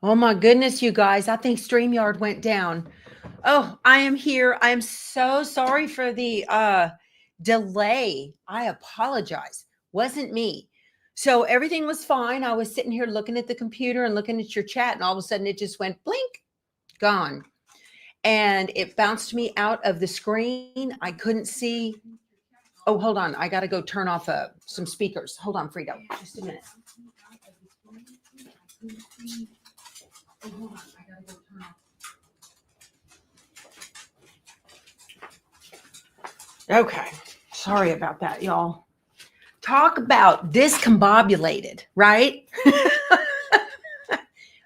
Oh my goodness, you guys. I think StreamYard went down. Oh, I am here. I am so sorry for the delay. I apologize. Wasn't me. So everything was fine. I was sitting here looking at the computer and looking at your chat, and all of a sudden it just went blink, gone. And it bounced me out of the screen. I couldn't see. Oh, hold on. I got to go turn off some speakers. Hold on, Frida. Just a minute. Oh, hold on. I got to go turn off. Okay. Sorry about that, y'all. Talk about discombobulated, right?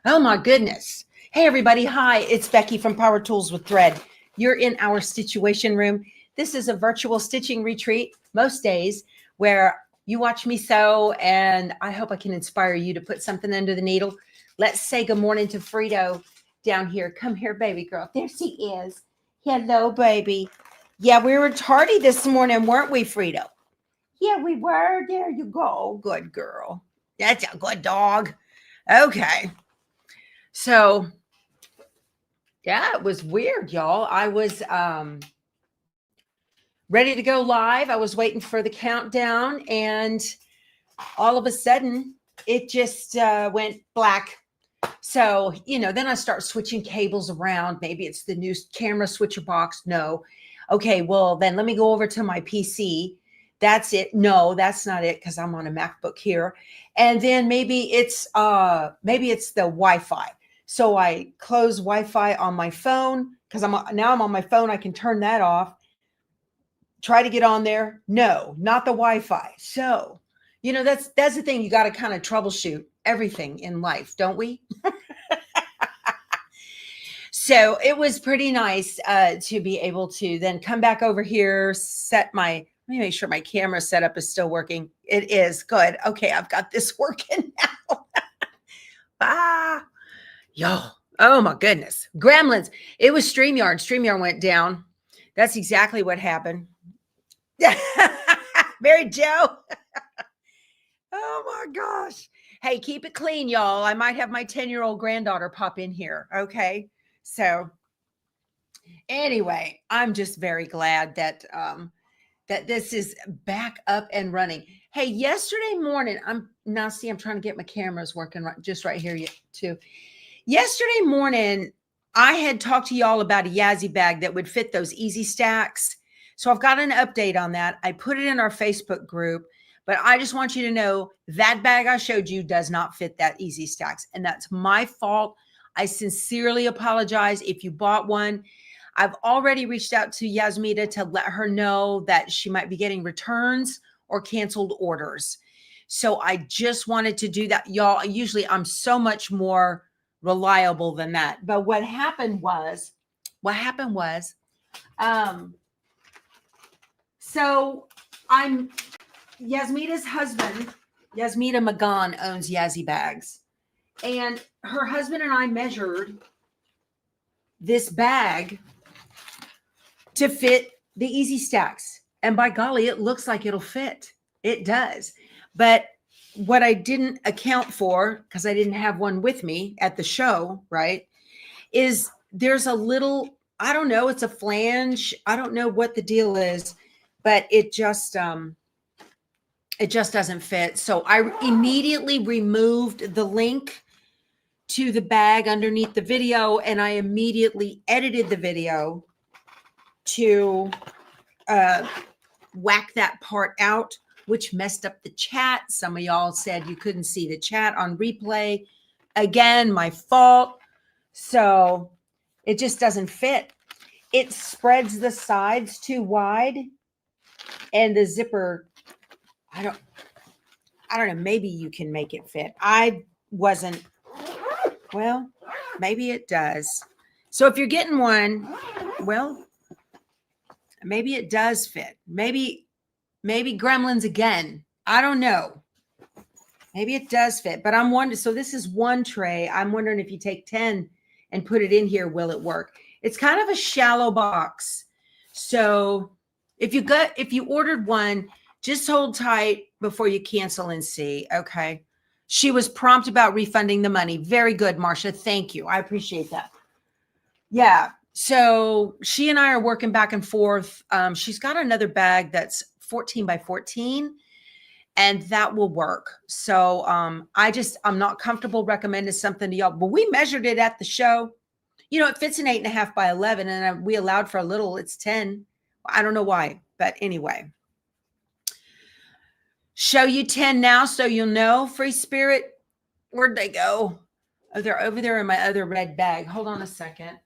Oh my goodness. Hey everybody. Hi, it's Becky from Power Tools with Thread. You're in our Stitchuation room. This is a virtual stitching retreat most days where you watch me sew, and I hope I can inspire you to put something under the needle. Let's say good morning to Frito down here. Come here, baby girl. There she is. Hello, baby. Yeah, we were tardy this morning, weren't we, Frito? Yeah, we were. There you go. Good girl. That's a good dog. Okay. So, yeah, it was weird, y'all. I was ready to go live. I was waiting for the countdown, and all of a sudden, it just went black. So, then I start switching cables around. Maybe it's the new camera switcher box. No. Okay, well, then let me go over to my PC. That's it. No, that's not it, because I'm on a MacBook here. And then maybe it's the Wi-Fi. So I close Wi-Fi on my phone because I'm on my phone. I can turn that off. Try to get on there. No, not the Wi-Fi. So, that's the thing. You got to kind of troubleshoot everything in life, don't we? So it was pretty nice to be able to then come back over here, let me make sure my camera setup is still working. It is good. Okay, I've got this working now. Yo, oh my goodness. Gremlins. It was StreamYard. StreamYard went down. That's exactly what happened. Mary Jo. Oh my gosh. Hey, keep it clean, y'all. I might have my 10-year-old granddaughter pop in here. Okay. So anyway, I'm just very glad that this is back up and running. Hey, yesterday morning, I'm trying to get my cameras working just right here too. Yesterday morning, I had talked to y'all about a Yazzy bag that would fit those easy stacks. So I've got an update on that. I put it in our Facebook group, but I just want you to know that bag I showed you does not fit that easy stacks. And that's my fault. I sincerely apologize if you bought one. I've already reached out to Yasmita to let her know that she might be getting returns or canceled orders. So I just wanted to do that. Y'all, usually I'm so much more reliable than that. But what happened was, so I'm Yasmita's husband, Yasmita Magan owns Yazzy Bags. And her husband and I measured this bag to fit the easy stacks. And by golly, it looks like it'll fit. It does. But what I didn't account for, because I didn't have one with me at the show, right, is there's a little, I don't know, it's a flange. I don't know what the deal is, but it just doesn't fit. So I immediately removed the link to the bag underneath the video, and I immediately edited the video to whack that part out, which messed up the chat. Some of y'all said you couldn't see the chat on replay. Again, my fault. So it just doesn't fit. It spreads the sides too wide, and the zipper, I don't know, maybe you can make it fit. Well, maybe it does. So if you're getting one, well, maybe it does fit. Maybe gremlins again. I don't know. Maybe it does fit, but I'm wondering. So this is one tray. I'm wondering if you take 10 and put it in here, will it work? It's kind of a shallow box. So if you ordered one, just hold tight before you cancel and see. Okay. She was prompt about refunding the money. Very good, Marcia. Thank you. I appreciate that. Yeah. So she and I are working back and forth. She's got another bag that's 14 by 14, and that will work. So I'm not comfortable recommending something to y'all, but we measured it at the show. You know, it fits an 8.5 by 11, and we allowed for a little. It's 10. I don't know why, but anyway. Show you 10 now so you'll know. Free Spirit, where'd they go? Oh, they're over there in my other red bag. Hold on a second.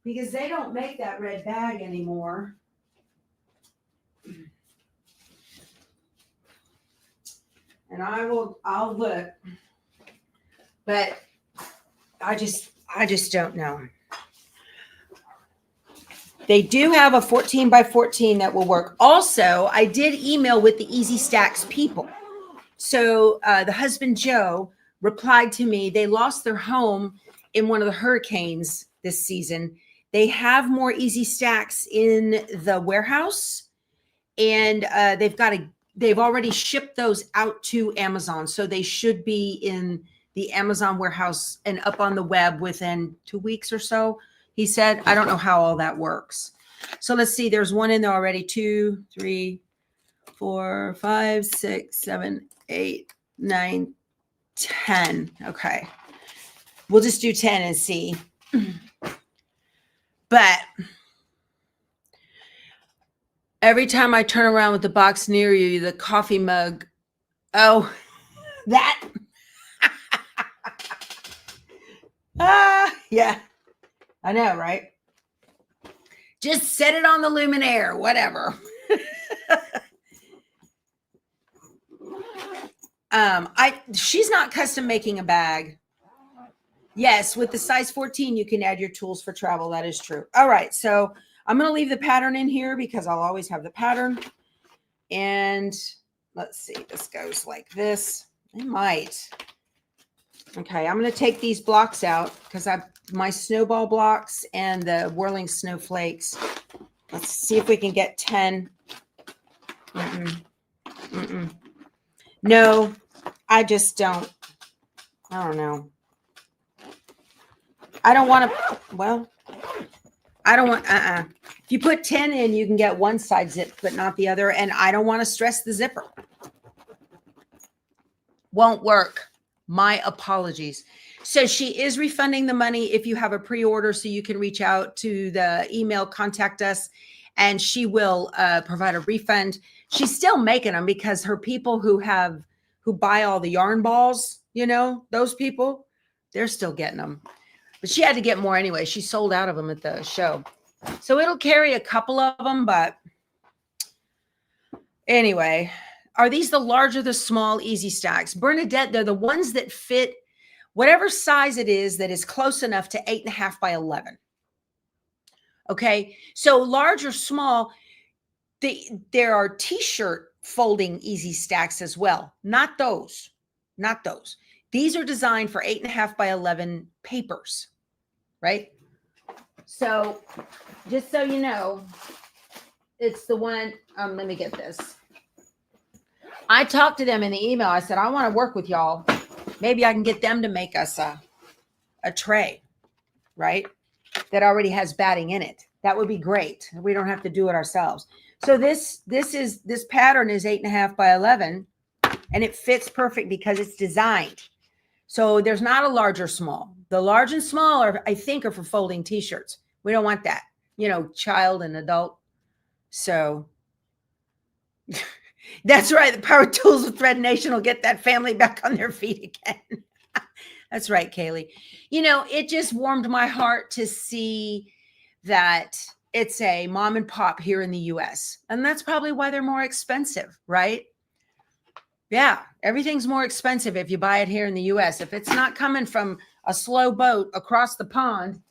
Because they don't make that red bag anymore. And I'll look. But I just don't know. They do have a 14 by 14 that will work. Also, I did email with the Easy Stacks people. So the husband, Joe, replied to me. They lost their home in one of the hurricanes this season. They have more Easy Stacks in the warehouse, and they've already shipped those out to Amazon. So they should be in the Amazon warehouse and up on the web within 2 weeks or so. He said, I don't know how all that works. So let's see. There's one in there already. 2, 3, 4, 5, 6, 7, 8, 9, 10. Okay. We'll just do 10 and see. But every time I turn around with the box near you, the coffee mug. Oh, that. Yeah. I know, right? Just set it on the luminaire, whatever. She's not custom making a bag. Yes, with the size 14, you can add your tools for travel. That is true. All right, so I'm going to leave the pattern in here because I'll always have the pattern. And let's see, this goes like this. It might. Okay, I'm going to take these blocks out because I have my snowball blocks and the whirling snowflakes. Let's see if we can get 10. No, I just don't. I don't know. I don't want to, well, I don't want, If you put 10 in, you can get one side zipped, but not the other. And I don't want to stress the zipper. Won't work. My apologies. So she is refunding the money if you have a pre-order, so you can reach out to the email, contact us, and she will provide a refund. She's still making them because her people who buy all the yarn balls, you know, those people, they're still getting them. But she had to get more anyway. She sold out of them at the show. So it'll carry a couple of them, but anyway, are these the large or the small Easy Stacks? Bernadette, they're the ones that fit whatever size it is that is close enough to 8.5 by 11. Okay, so large or small, there are t-shirt folding Easy Stacks as well. Not those. Not those. These are designed for 8.5 by 11 papers, right? So just so you know, it's the one, let me get this. I talked to them in the email. I said, I want to work with y'all. Maybe I can get them to make us a tray, right? That already has batting in it. That would be great. We don't have to do it ourselves. So this pattern is 8.5 by 11, and it fits perfect because it's designed. So there's not a large or small. The large and small are, I think, are for folding t-shirts. We don't want that, you know, child and adult. So that's right. The Power Tools of Thread Nation will get that family back on their feet again. That's right, Kaylee. You know, it just warmed my heart to see that it's a mom and pop here in the US. And that's probably why they're more expensive, right? Yeah, everything's more expensive if you buy it here in the US. If it's not coming from a slow boat across the pond,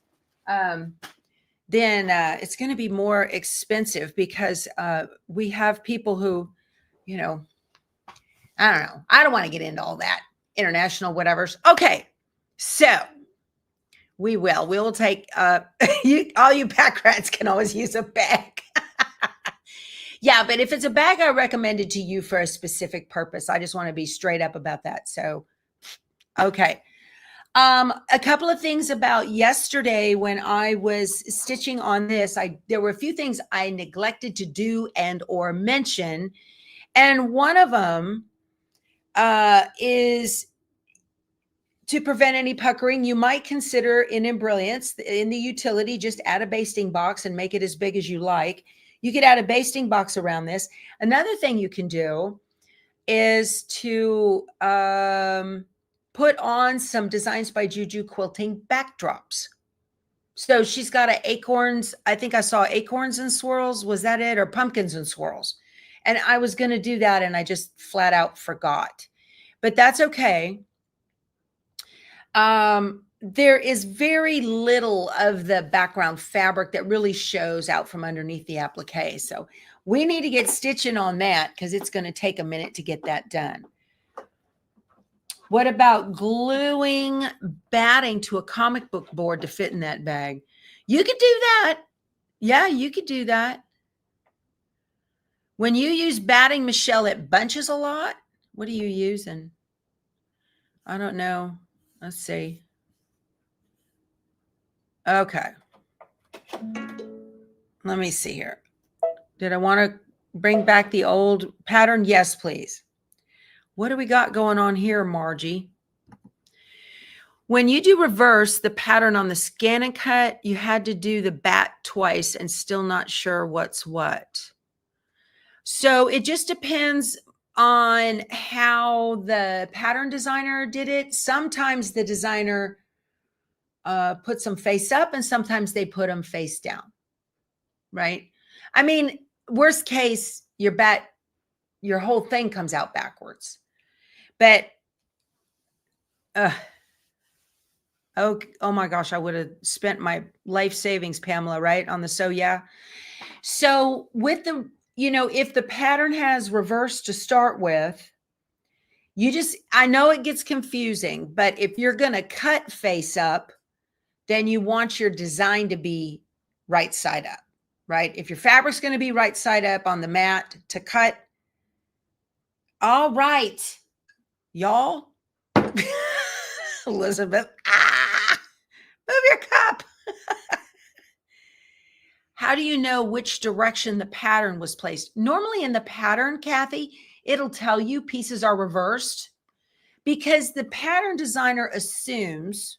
then it's going to be more expensive because we have people who, you know, I don't know. I don't want to get into all that international whatevers. Okay, so we will take all you pack rats can always use a bag. Yeah, but if it's a bag I recommended to you for a specific purpose, I just want to be straight up about that. So, okay. A couple of things about yesterday when I was stitching on this, there were a few things I neglected to do and or mention. And one of them is to prevent any puckering. You might consider in Embrilliance, in the utility, just add a basting box and make it as big as you like. You could add a basting box around this. Another thing you can do is to put on some Designs by Juju quilting backdrops. So she's got acorns. I think I saw acorns and swirls. Was that it? Or pumpkins and swirls. And I was going to do that and I just flat out forgot. But that's okay. There is very little of the background fabric that really shows out from underneath the applique. So we need to get stitching on that because it's going to take a minute to get that done. What about gluing batting to a comic book board to fit in that bag? You could do that. Yeah, you could do that. When you use batting, Michelle, it bunches a lot. What are you using? I don't know. Let's see. Okay. Let me see here. Did I want to bring back the old pattern? Yes, please. What do we got going on here, Margie? When you do reverse the pattern on the scan and cut, you had to do the bat twice and still not sure what's what. So it just depends on how the pattern designer did it. Sometimes the designer puts them face up and sometimes they put them face down, right? I mean, worst case, your whole thing comes out backwards. But, oh my gosh, I would have spent my life savings, Pamela, right? On the so yeah. So with the, if the pattern has reverse to start with, I know it gets confusing, but if you're going to cut face up, then you want your design to be right side up, right? If your fabric's going to be right side up on the mat to cut, all right, y'all. Elizabeth, move your cup. How do you know which direction the pattern was placed? Normally in the pattern, Kathy, it'll tell you pieces are reversed because the pattern designer assumes.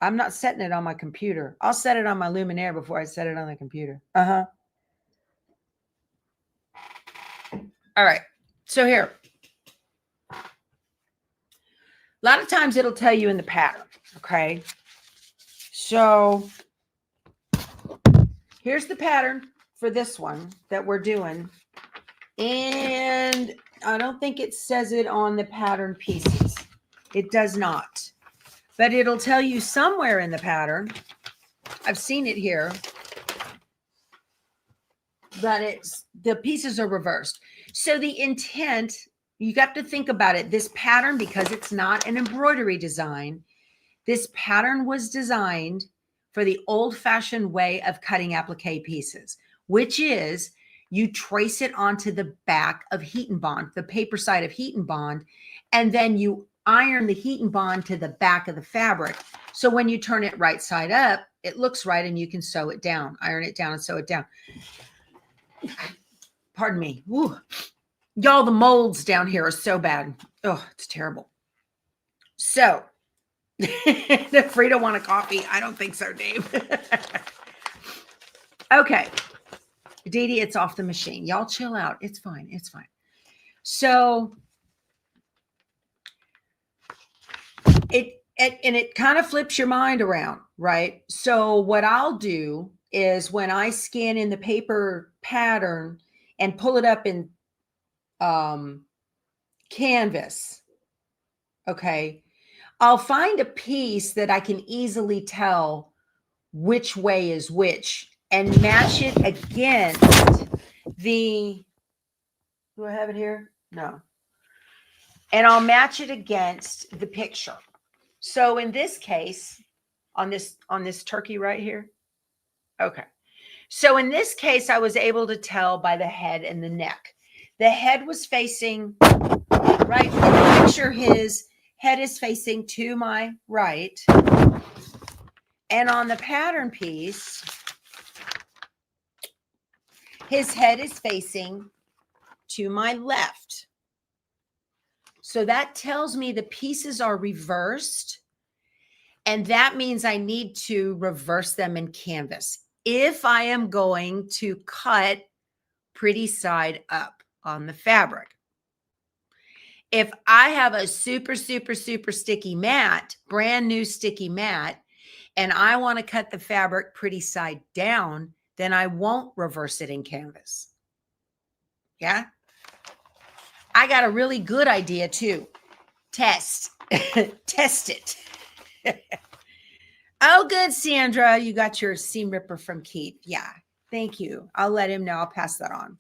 I'm not setting it on my computer. I'll set it on my Luminaire before I set it on the computer. All right. So here. A lot of times it'll tell you in the pattern. Okay. So here's the pattern for this one that we're doing. And I don't think it says it on the pattern pieces. It does not. But it'll tell you somewhere in the pattern. I've seen it here. That the pieces are reversed. So the intent, you got to think about it. This pattern, because it's not an embroidery design, this pattern was designed for the old-fashioned way of cutting applique pieces, which is you trace it onto the back of heat and bond, the paper side of heat and bond, and then you iron the heat and bond to the back of the fabric. So when you turn it right side up, it looks right and you can sew it down, iron it down and sew it down. Pardon me. Y'all, the molds down here are so bad. Oh, it's terrible. So, does Frida want a coffee? I don't think so, Dave. Okay. Dee Dee, it's off the machine. Y'all chill out. It's fine. It's fine. So, it kind of flips your mind around, right? So what I'll do is when I scan in the paper pattern and pull it up in Canvas, okay, I'll find a piece that I can easily tell which way is which and match it against the, do I have it here? No. And I'll match it against the picture. So in this case, on this turkey right here. Okay. So in this case, I was able to tell by the head and the neck. The head was facing right. In the picture, his head is facing to my right. And on the pattern piece, his head is facing to my left. So that tells me the pieces are reversed. And that means I need to reverse them in canvas if I am going to cut pretty side up on the fabric. If I have a super, super, super sticky mat, brand new sticky mat, and I want to cut the fabric pretty side down, then I won't reverse it in canvas. Yeah. I got a really good idea too. Test. Test it. Oh, good, Sandra. You got your seam ripper from Keith. Yeah. Thank you. I'll let him know. I'll pass that on.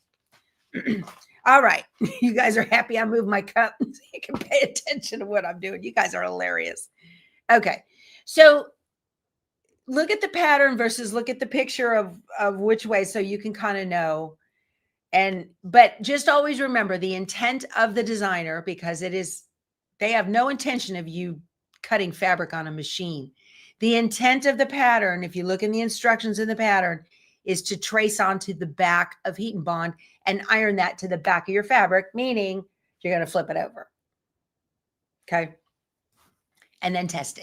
All right. You guys are happy I moved my cup so you can pay attention to what I'm doing. You guys are hilarious. Okay. So look at the pattern versus look at the picture of which way so you can kind of know. But just always remember the intent of the designer, because they have no intention of you cutting fabric on a machine. The intent of the pattern, if you look in the instructions in the pattern, is to trace onto the back of heat and bond and iron that to the back of your fabric, meaning you're going to flip it over. Okay. And then test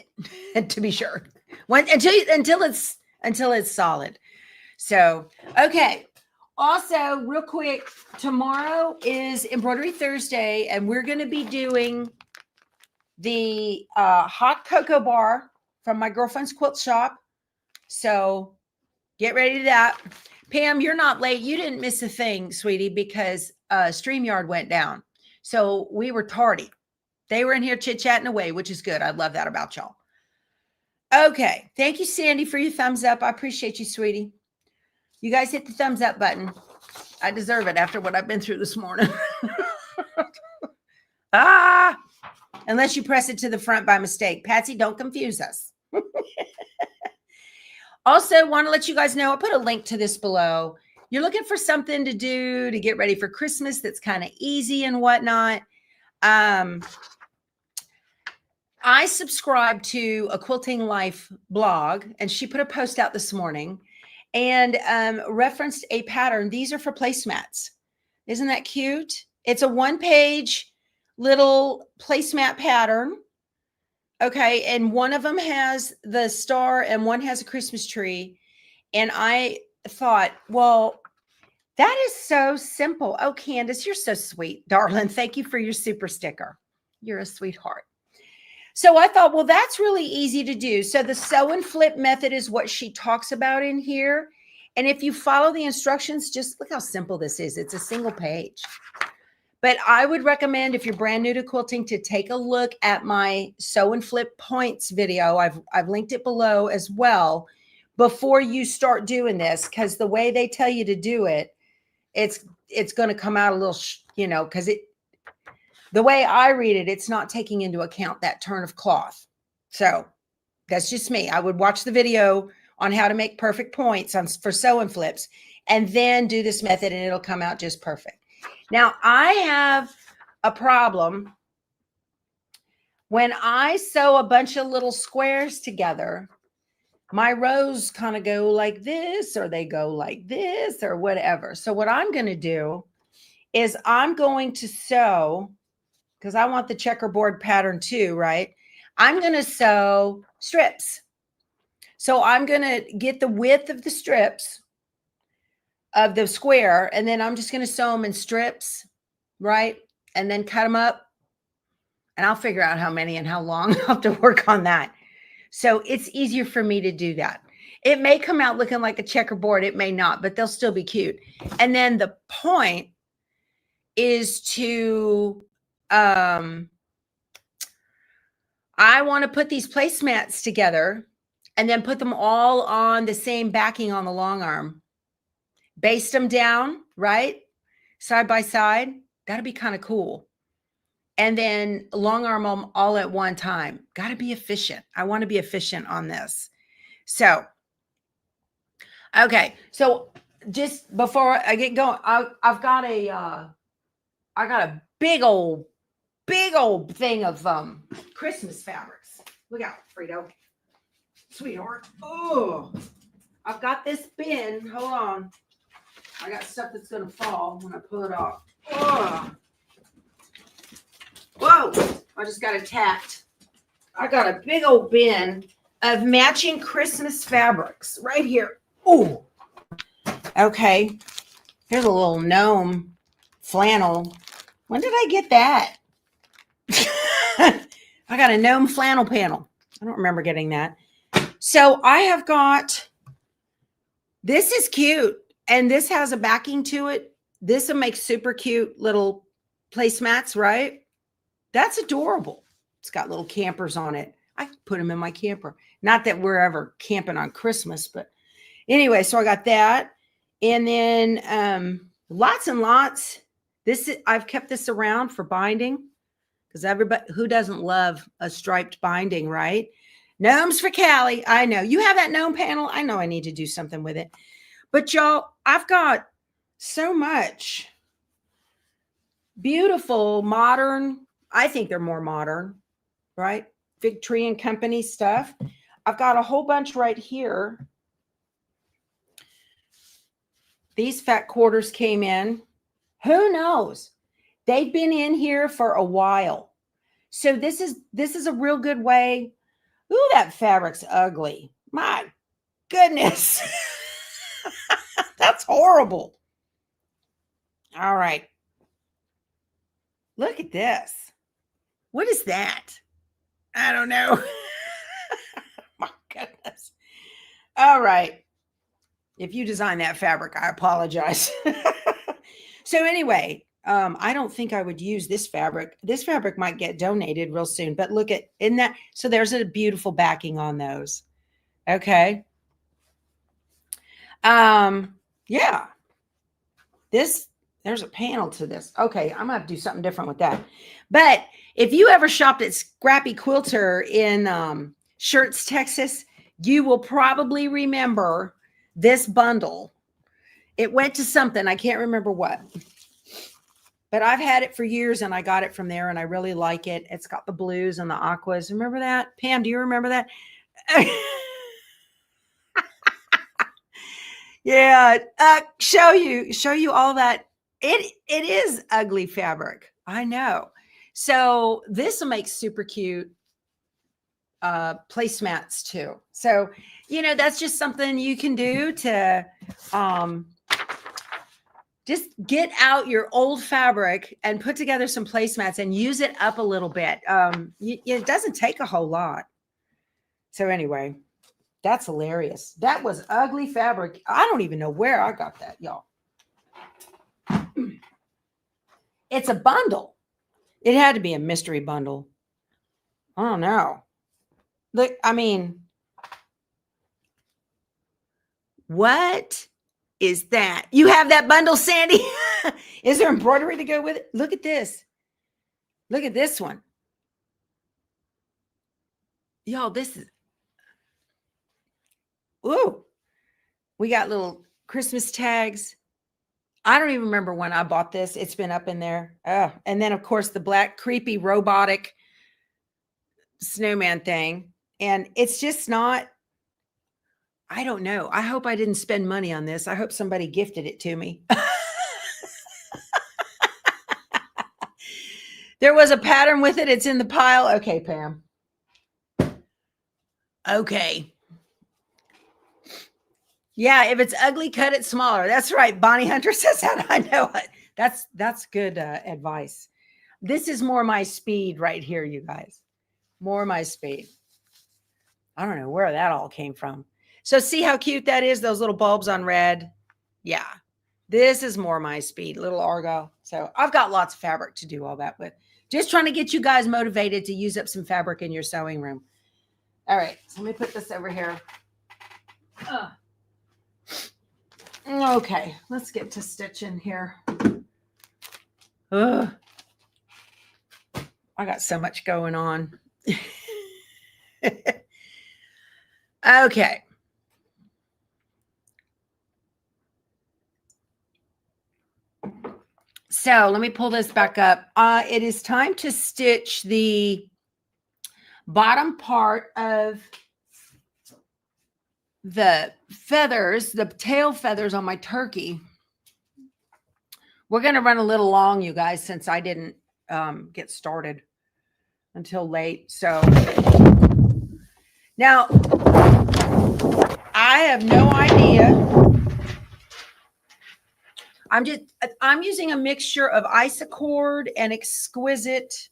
it to be sure. Until it's solid. So, okay. Also, real quick, tomorrow is Embroidery Thursday, and we're going to be doing the hot cocoa bar from my girlfriend's quilt shop. So get ready to that. Pam, you're not late. You didn't miss a thing, sweetie, because StreamYard went down. So we were tardy. They were in here chit-chatting away, which is good. I love that about y'all. Okay. Thank you, Sandy, for your thumbs up. I appreciate you, sweetie. You guys hit the thumbs up button. I deserve it after what I've been through this morning. Unless you press it to the front by mistake. Patsy, don't confuse us. Also, want to let you guys know, I put a link to this below. You're looking for something to do to get ready for Christmas that's kind of easy and whatnot. I subscribe to a Quilting Life blog, and she put a post out this morning and referenced a pattern. These are for placemats. Isn't that cute? It's a one-page little placemat pattern. Okay, and one of them has the star and one has a Christmas tree. And I thought, well, that is so simple. Oh, Candace, you're so sweet, darling. Thank you for your super sticker. You're a sweetheart. So I thought, well, that's really easy to do. So the sew and flip method is what she talks about in here. And if you follow the instructions, just look how simple this is. It's a single page. But I would recommend, if you're brand new to quilting, to take a look at my sew and flip points video. I've linked it below as well before you start doing this, because the way they tell you to do it, it's going to come out a little, because the way I read it, it's not taking into account that turn of cloth. So that's just me. I would watch the video on how to make perfect points for sew and flips, and then do this method, and it'll come out just perfect. Now, I have a problem when I sew a bunch of little squares together. My rows kind of go like this, or they go like this, or whatever. So what I'm going to do is I'm going to sew, because I want the checkerboard pattern too, right? I'm going to sew strips. So I'm going to get the width of the strips of the square, and then I'm just going to sew them in strips, right? And then cut them up, and I'll figure out how many and how long. I'll have to work on that. So it's easier for me to do that. It may come out looking like a checkerboard. It may not, but they'll still be cute. And then the point is to, I want to put these placemats together and then put them all on the same backing on the long arm. Baste them down, right? Side by side. That'd be kind of cool. And then long arm them all at one time. Got to be efficient. I want to be efficient on this. So, okay. So just before I get going, I've got a big old thing of Christmas fabrics. Look out, Frito, sweetheart. Oh, I've got this bin. Hold on, I got stuff that's gonna fall when I pull it off. Oh. Whoa, I just got attacked. I got a big old bin of matching Christmas fabrics right here. Oh, okay. Here's a little gnome flannel. When did I get that? I got a gnome flannel panel. I don't remember getting that. So I have got, this is cute. And this has a backing to it. This will make super cute little placemats, right? That's adorable. It's got little campers on it. I put them in my camper. Not that we're ever camping on Christmas, but anyway, so I got that. And then lots and lots. I've kept this around for binding because everybody, who doesn't love a striped binding, right? Gnomes for Callie. I know. You have that gnome panel. I know I need to do something with it. But y'all, I've got so much beautiful, modern, I think they're more modern, right? Fig Tree and Company stuff. I've got a whole bunch right here. These fat quarters came in. Who knows? They've been in here for a while. So this is a real good way. Ooh, that fabric's ugly. My goodness. That's horrible. All right. Look at this. What is that? I don't know. My goodness. All right. If you designed that fabric, I apologize. So anyway, I don't think I would use this fabric. This fabric might get donated real soon, but look at in that. So there's a beautiful backing on those. Okay. Yeah. There's a panel to this. Okay, I'm gonna have to do something different with that. But if you ever shopped at Scrappy Quilter in Shirts, Texas, you will probably remember this bundle. It went to something, I can't remember what. But I've had it for years and I got it from there and I really like it. It's got the blues and the aquas. Remember that? Pam, do you remember that? Yeah, show you all that. It is ugly fabric. I know. So this will make super cute placemats too. So, that's just something you can do to just get out your old fabric and put together some placemats and use it up a little bit. It doesn't take a whole lot. So anyway, that's hilarious. That was ugly fabric. I don't even know where I got that, y'all. It's a bundle. It had to be a mystery bundle. I don't know. Look, I mean, what is that? You have that bundle, Sandy? Is there embroidery to go with it? Look at this. Look at this one. Y'all, this is, ooh, we got little Christmas tags. I don't even remember when I bought this. It's been up in there. Oh, and then, of course, the black, creepy, robotic snowman thing. And it's just not, I don't know. I hope I didn't spend money on this. I hope somebody gifted it to me. There was a pattern with it. It's in the pile. Okay, Pam. Okay. Yeah, if it's ugly, cut it smaller. That's right. Bonnie Hunter says that. I know it. That's good advice. This is more my speed right here, you guys. More my speed. I don't know where that all came from. So see how cute that is? Those little bulbs on red. Yeah. This is more my speed, little Argyle. So I've got lots of fabric to do all that with. Just trying to get you guys motivated to use up some fabric in your sewing room. All right. So let me put this over here. Okay, let's get to stitching here. I got so much going on. Okay. So let me pull this back up. It is time to stitch the bottom part of the feathers, the tail feathers on my turkey. We're going to run a little long, you guys, since I didn't get started until late. So now I have no idea. I'm using a mixture of Isacord and Exquisite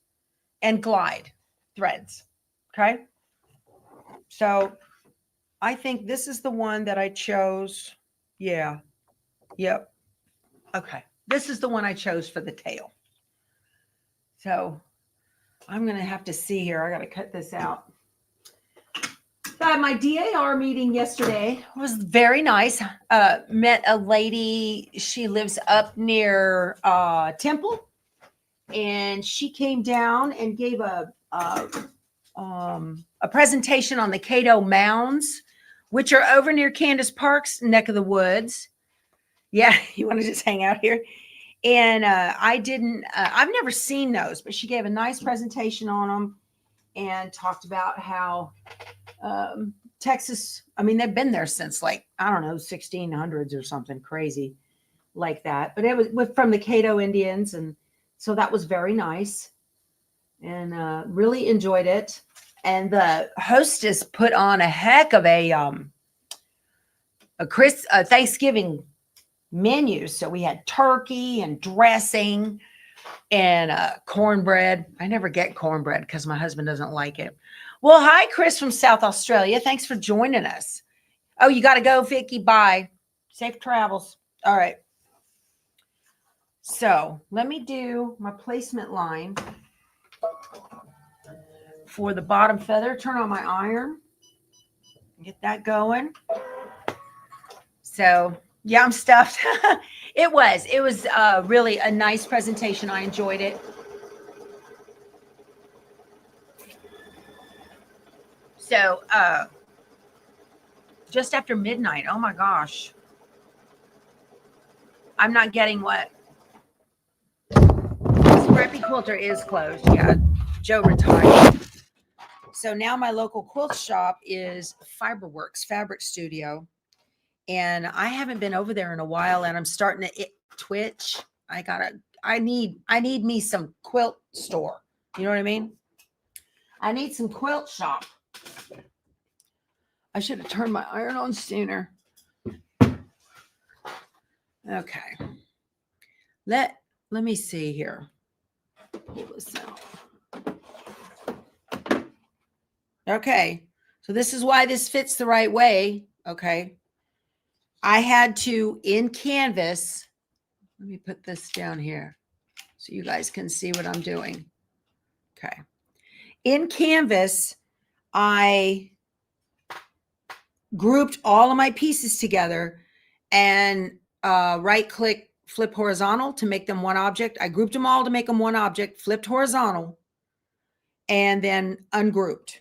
and Glide threads. Okay. So I think this is the one that I chose. Yeah. Yep. Okay. This is the one I chose for the tail. So I'm going to have to see here. I got to cut this out. My DAR meeting yesterday was very nice. Met a lady. She lives up near Temple, and she came down and gave a presentation on the Cato Mounds, which are over near Candace Park's neck of the woods. Yeah, you want to just hang out here? And I've never seen those, but she gave a nice presentation on them and talked about how Texas, I mean, they've been there since like, I don't know, 1600s or something crazy like that. But it was from the Cato Indians. And so that was very nice and really enjoyed it. And the hostess put on a heck of a Thanksgiving menu. So we had turkey and dressing and cornbread. I never get cornbread because my husband doesn't like it. Well, hi, Chris from South Australia. Thanks for joining us. Oh, you got to go, Vicky. Bye. Safe travels. All right. So let me do my placement line for the bottom feather. Turn on my iron. Get that going. So, yeah, I'm stuffed. It was really a nice presentation. I enjoyed it. So, just after midnight. Oh my gosh. I'm not getting what? Scrappy Quilter is closed. Yeah, Joe retired. So now my local quilt shop is Fiberworks Fabric Studio. And I haven't been over there in a while, and I'm starting to twitch. I need me some quilt store. You know what I mean? I need some quilt shop. I should have turned my iron on sooner. Okay. Let me see here. Pull this out. Okay. So this is why this fits the right way. Okay. I had to, in Canvas, let me put this down here so you guys can see what I'm doing. Okay. In Canvas, I grouped all of my pieces together and right-click, flip horizontal to make them one object. I grouped them all to make them one object, flipped horizontal, and then ungrouped.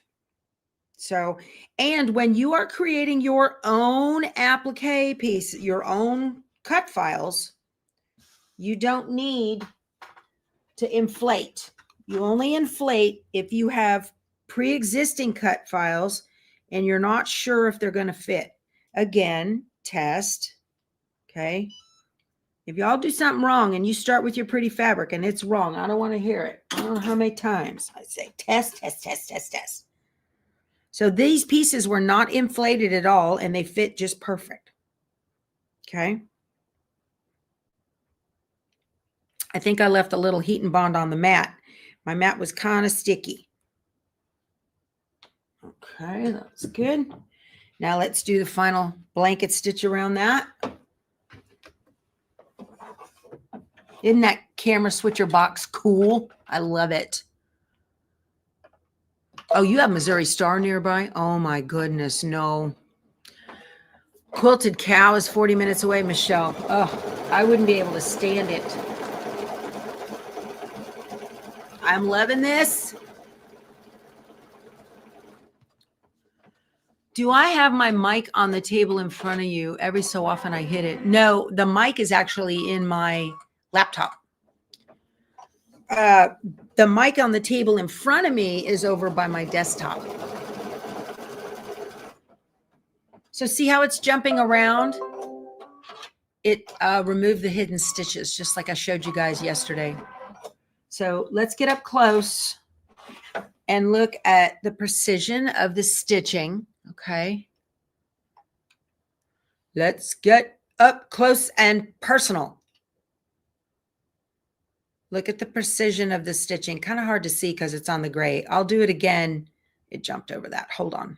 So, and when you are creating your own applique piece, your own cut files, you don't need to inflate. You only inflate if you have pre-existing cut files and you're not sure if they're going to fit. Again, test. Okay. If y'all do something wrong and you start with your pretty fabric and it's wrong, I don't want to hear it. I don't know how many times I say test, test, test, test, test. So these pieces were not inflated at all, and they fit just perfect. Okay. I think I left a little heat and bond on the mat. My mat was kind of sticky. Okay, that's good. Now let's do the final blanket stitch around that. Isn't that camera switcher box cool? I love it. Oh, you have Missouri Star nearby? Oh my goodness, no. Quilted Cow is 40 minutes away, Michelle. Oh, I wouldn't be able to stand it. I'm loving this. Do I have my mic on the table in front of you? Every so often I hit it. No, the mic is actually in my laptop. the mic on the table in front of me is over by my desktop. So see how it's jumping around? It removed the hidden stitches, just like I showed you guys yesterday. So let's get up close and look at the precision of the stitching. Okay. Let's get up close and personal. Look at the precision of the stitching. Kind of hard to see because it's on the gray. I'll do it again. It jumped over that. Hold on.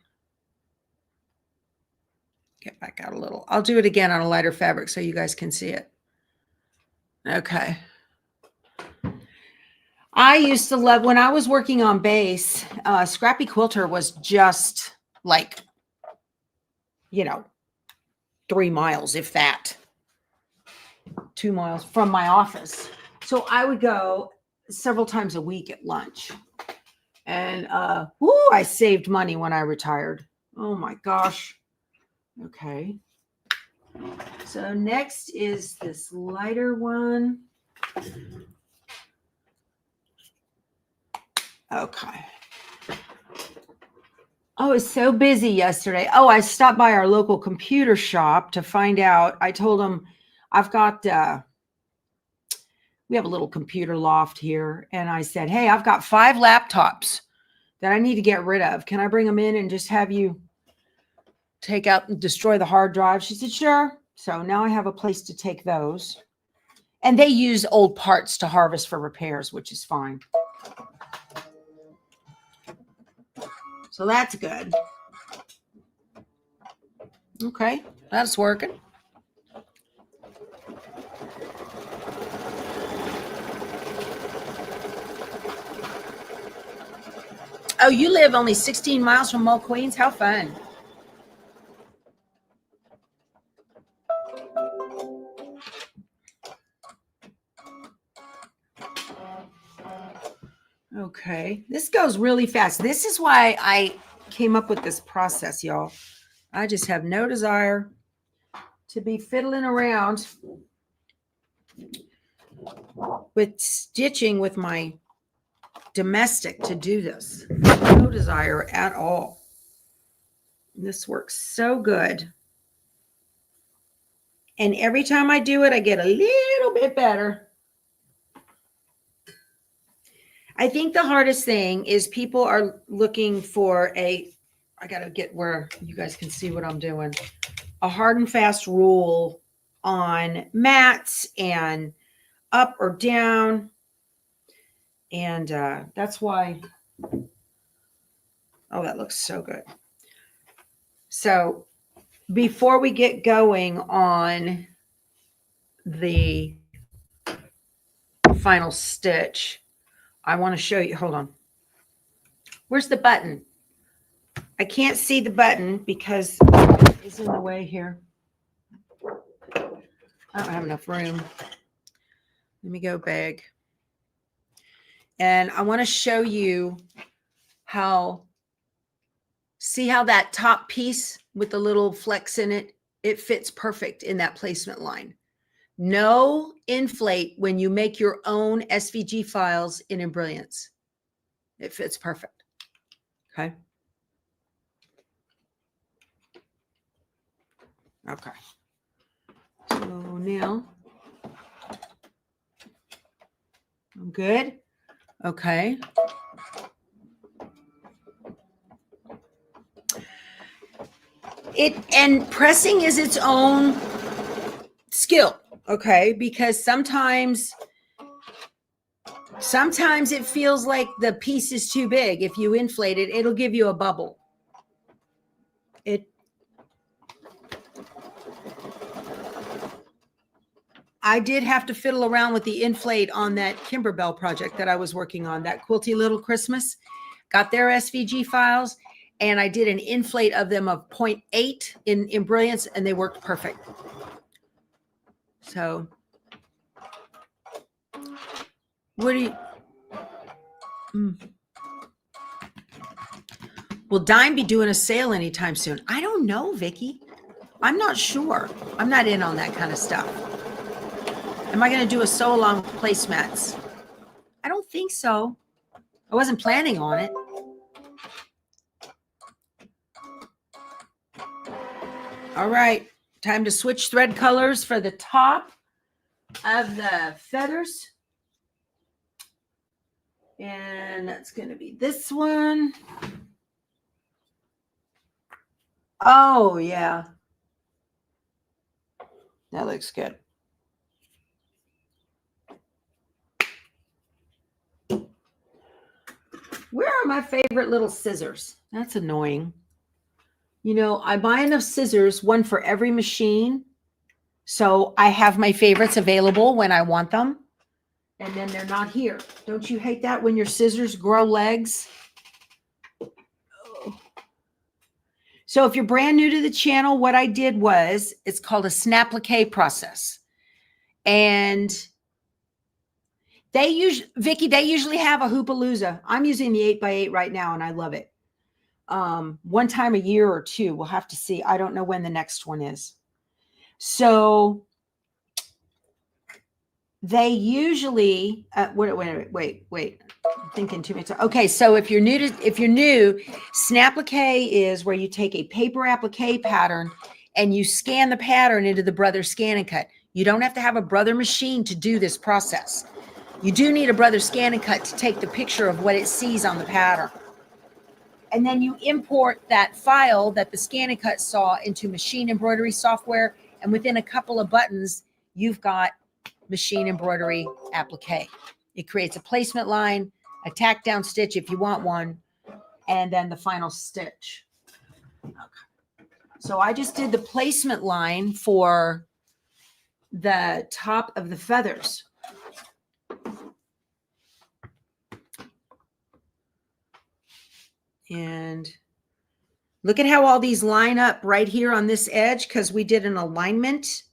Get back out a little. I'll do it again on a lighter fabric so you guys can see it. Okay. I used to love, when I was working on base, Scrappy Quilter was just like, you know, 3 miles, if that. 2 miles from my office. So I would go several times a week at lunch. And I saved money when I retired. Oh my gosh. Okay. So next is this lighter one. Okay. I was so busy yesterday. Oh, I stopped by our local computer shop to find out. I told them I've got, we have a little computer loft here. And I said, hey, I've got 5 laptops that I need to get rid of. Can I bring them in and just have you take out and destroy the hard drive? She said, sure. So now I have a place to take those. And they use old parts to harvest for repairs, which is fine. So that's good. Okay, that's working. Oh, you live only 16 miles from Mall Queens? How fun. Okay, this goes really fast. This is why I came up with this process, y'all. I just have no desire to be fiddling around with stitching with my domestic to do this. No desire at all. This works so good. And every time I do it, I get a little bit better. I think the hardest thing is people are looking for I got to get where you guys can see what I'm doing. A hard and fast rule on mats and up or down. And that's why, oh, that looks so good. So before we get going on the final stitch, I want to show you, hold on. Where's the button? I can't see the button because it's in the way here. I don't have enough room. Let me go big. And I want to show you how, see how that top piece with the little flex in it, it fits perfect in that placement line. No inflate when you make your own SVG files in Embroidery. It fits perfect. Okay. Okay. So now I'm good. Okay. And pressing is its own skill. Okay, because sometimes it feels like the piece is too big. If you inflate it, it'll give you a bubble. I did have to fiddle around with the inflate on that Kimberbell project that I was working on, that Quilty Little Christmas. Got their SVG files, and I did an inflate of them of 0.8 in Embroidery, and they worked perfect. So, what do you... Will Dime be doing a sale anytime soon? I don't know, Vicki. I'm not sure. I'm not in on that kind of stuff. Am I going to do a sew along with placemats? I don't think so. I wasn't planning on it. All right, time to switch thread colors for the top of the feathers. And that's going to be this one. Oh, yeah. That looks good. Where are my favorite little scissors? That's annoying. You know, I buy enough scissors, one for every machine. So I have my favorites available when I want them. And then they're not here. Don't you hate that when your scissors grow legs? So if you're brand new to the channel, what I did was, it's called a Snaplique process. And they usually, Vicki, they usually have a Hoopalooza. I'm using the 8x8 right now, and I love it. One time a year or two, we'll have to see. I don't know when the next one is. So they usually, wait. I'm thinking too much. Okay, so if you're new, Snaplique is where you take a paper applique pattern and you scan the pattern into the Brother Scan and Cut. You don't have to have a Brother machine to do this process. You do need a Brother Scan and Cut to take the picture of what it sees on the pattern. And then you import that file that the Scan and Cut saw into machine embroidery software. And within a couple of buttons, you've got machine embroidery applique. It creates a placement line, a tack down stitch if you want one, and then the final stitch. Okay. So I just did the placement line for the top of the feathers. And look at how all these line up right here on this edge, because we did an alignment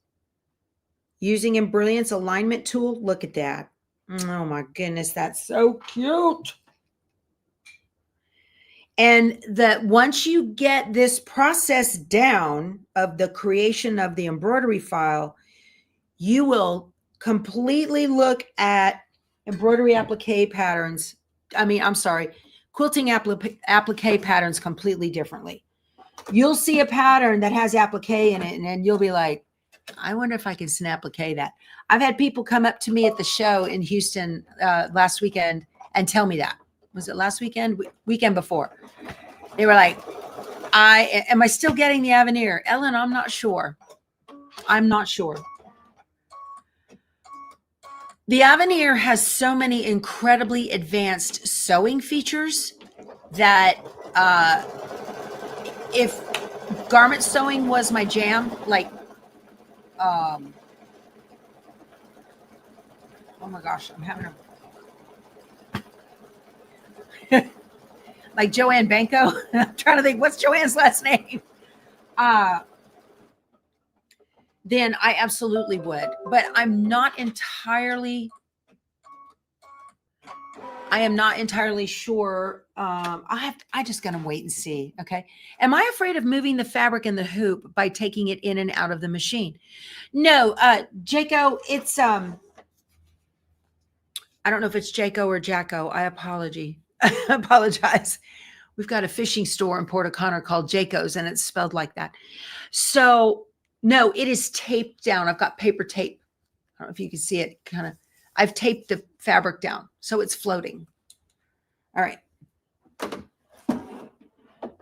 using Embrilliant's alignment tool. Look at that. Oh my goodness, that's so cute. And that once you get this process down of the creation of the embroidery file, you will completely look at embroidery applique patterns. Quilting applique patterns completely differently. You'll see a pattern that has applique in it, and then you'll be like, I wonder if I can Snaplique that. I've had people come up to me at the show in Houston last weekend and tell me that. Was it last weekend? Weekend before. They were like, am I still getting the Avenir? Ellen, I'm not sure. I'm not sure. The Avenir has so many incredibly advanced sewing features that if garment sewing was my jam, like, oh my gosh, I'm having a, like Joanne Banco. I'm trying to think, what's Joanne's last name? Then I absolutely would, but I'm not entirely sure. I just gotta wait and see. Okay. Am I afraid of moving the fabric in the hoop by taking it in and out of the machine? No, Jaco, it's, I don't know if it's Jaco or Jacko. I apologize. We've got a fishing store in Port O'Connor called Jaco's, and it's spelled like that. So no, it is taped down. I've got paper tape. I don't know if you can see it. I've taped the fabric down, so it's floating. All right.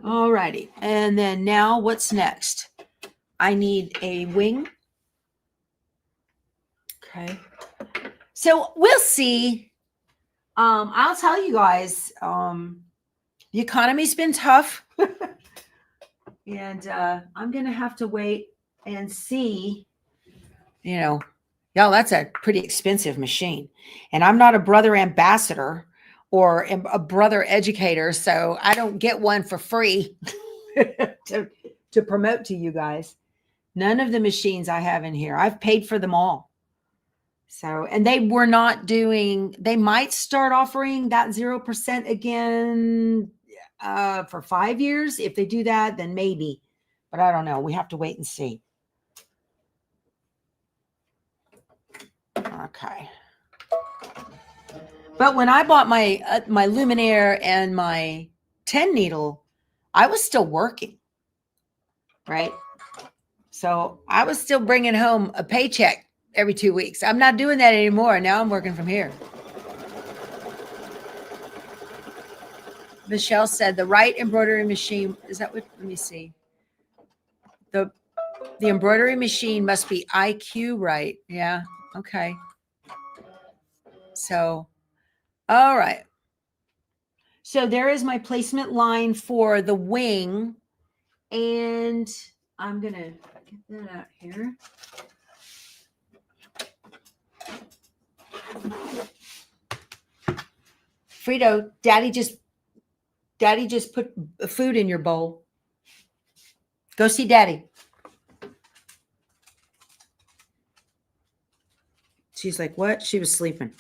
All righty. And then now what's next? I need a wing. Okay. So we'll see. I'll tell you guys, the economy's been tough. And I'm going to have to wait and see, y'all, that's a pretty expensive machine. And I'm not a Brother ambassador or a Brother educator, so I don't get one for free to promote to you guys. None of the machines I have in here, I've paid for them all. So, and they were not doing, they might start offering that 0% again for 5 years. If they do that, then maybe, but I don't know. We have to wait and see. Okay. But when I bought my luminaire and my 10 needle, I was still working, right? So I was still bringing home a paycheck every 2 weeks. I'm not doing that anymore. Now I'm working from here. Michelle said the right embroidery machine. Is that what? Let me see. The embroidery machine must be IQ right. Yeah. Okay. So, all right. So there is my placement line for the wing. And I'm going to get that out here. Frito, Daddy just put food in your bowl. Go see Daddy. She's like, what? She was sleeping.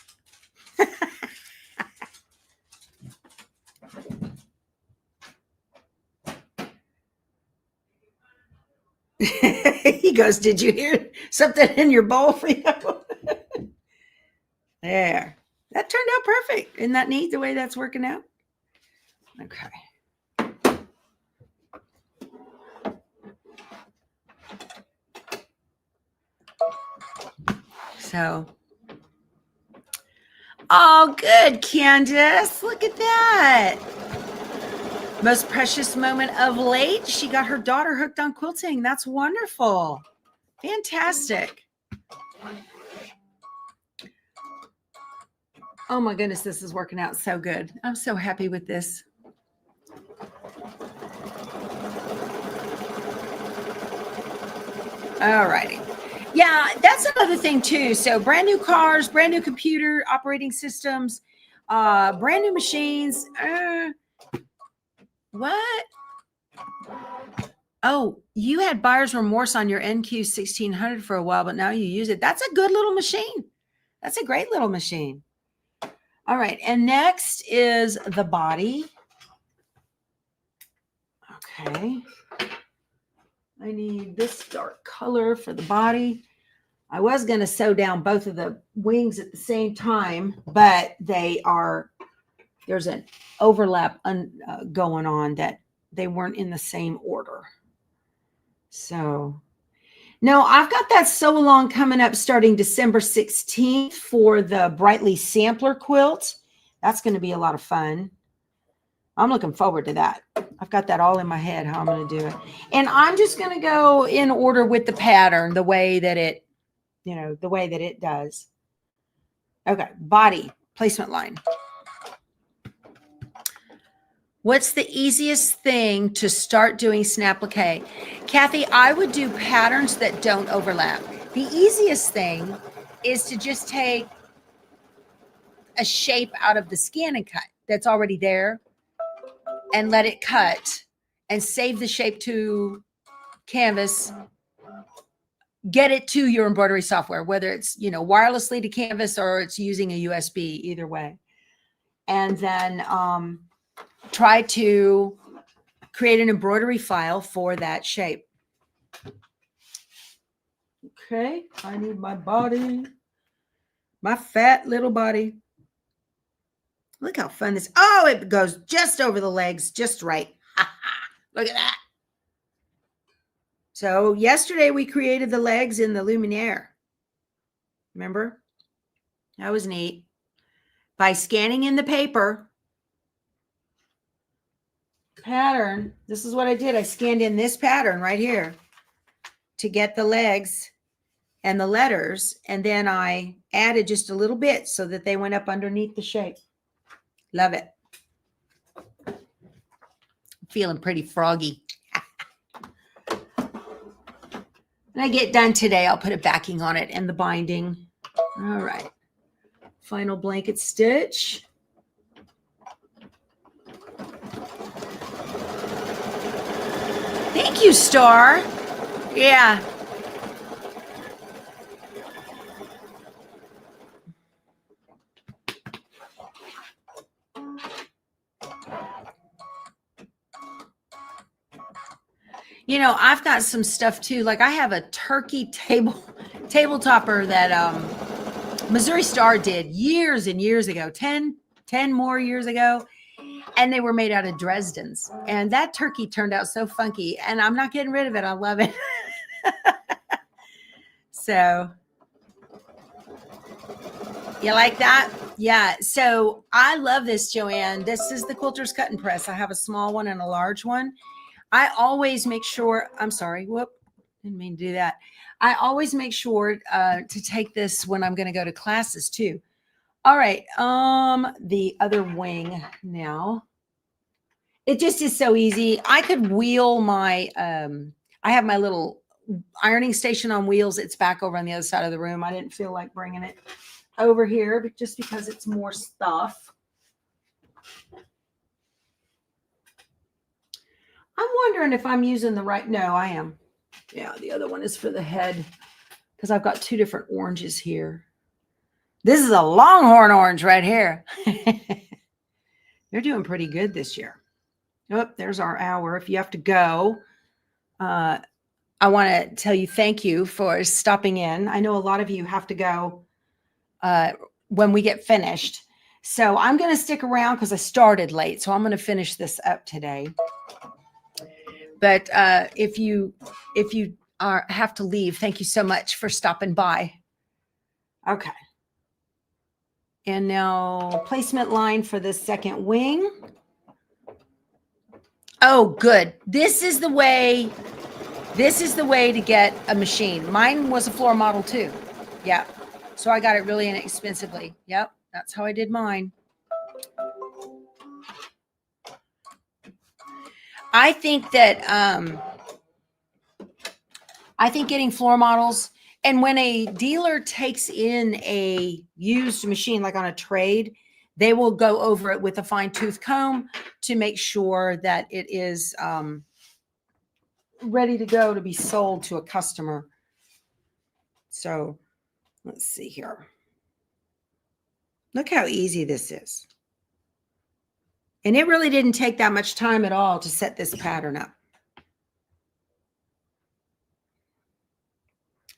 He goes, did you hear something in your bowl, Frito? There. That turned out perfect. Isn't that neat the way that's working out? Okay. So, oh, good, Candace. Look at that. Most precious moment of late. She got her daughter hooked on quilting. That's wonderful. Fantastic. Oh my goodness, this is working out so good. I'm so happy with this. All righty. Yeah, that's another thing too. So brand new cars, brand new computer operating systems, brand new machines. What? Oh, you had buyer's remorse on your NQ 1600 for a while, but now you use it. That's a good little machine. That's a great little machine. All right. And next is the body. Okay. I need this dark color for the body. I was going to sew down both of the wings at the same time, but there's an overlap going on that they weren't in the same order. So, no, I've got that sew along coming up starting December 16th for the Brightly Sampler quilt. That's going to be a lot of fun. I'm looking forward to that. I've got that all in my head, how I'm going to do it. And I'm just going to go in order with the pattern, the way that it, the way that it does. Okay, body, placement line. What's the easiest thing to start doing Snaplique? Kathy, I would do patterns that don't overlap. The easiest thing is to just take a shape out of the scan and cut that's already there and let it cut and save the shape to canvas. Get it to your embroidery software, whether it's, wirelessly to canvas or it's using a USB, either way. And then try to create an embroidery file for that shape. Okay, I need my body, my fat little body. Look how fun this, oh, it goes just over the legs, just right. Look at that. So yesterday we created the legs in the luminaire. Remember? That was neat. By scanning in the paper pattern, this is what I did. I scanned in this pattern right here to get the legs and the letters, and then I added just a little bit so that they went up underneath the shape. Love it. I'm feeling pretty froggy. When I get done today, I'll put a backing on it and the binding. All right. Final blanket stitch. Thank you, Star. Yeah. I've got some stuff too. Like I have a turkey table topper that Missouri Star did years and years ago, 10 more years ago. And they were made out of Dresden's. And that turkey turned out so funky. And I'm not getting rid of it. I love it. So, you like that? Yeah. So I love this, Joanne. This is the Quilter's Cut and Press. I have a small one and a large one. I always make sure, I'm sorry, whoop, didn't mean to do that. I always make sure to take this when I'm going to go to classes too. All right. The other wing now. It just is so easy. I could wheel my, I have my little ironing station on wheels. It's back over on the other side of the room. I didn't feel like bringing it over here, but just because it's more stuff. I'm wondering if I'm using the right, no, I am. Yeah, the other one is for the head because I've got two different oranges here. This is a Longhorn orange right here. They're doing pretty good this year. Oh, there's our hour. If you have to go, I want to tell you thank you for stopping in. I know a lot of you have to go when we get finished. So I'm going to stick around because I started late. So I'm going to finish this up today. But if you have to leave, thank you so much for stopping by. Okay. And now placement line for the second wing. Oh, good. This is the way to get a machine. Mine was a floor model too. Yeah. So I got it really inexpensively. Yep. That's how I did mine. I think that, I think getting floor models, and when a dealer takes in a used machine, like on a trade, they will go over it with a fine tooth comb to make sure that it is ready to go to be sold to a customer. So let's see here. Look how easy this is. And it really didn't take that much time at all to set this pattern up.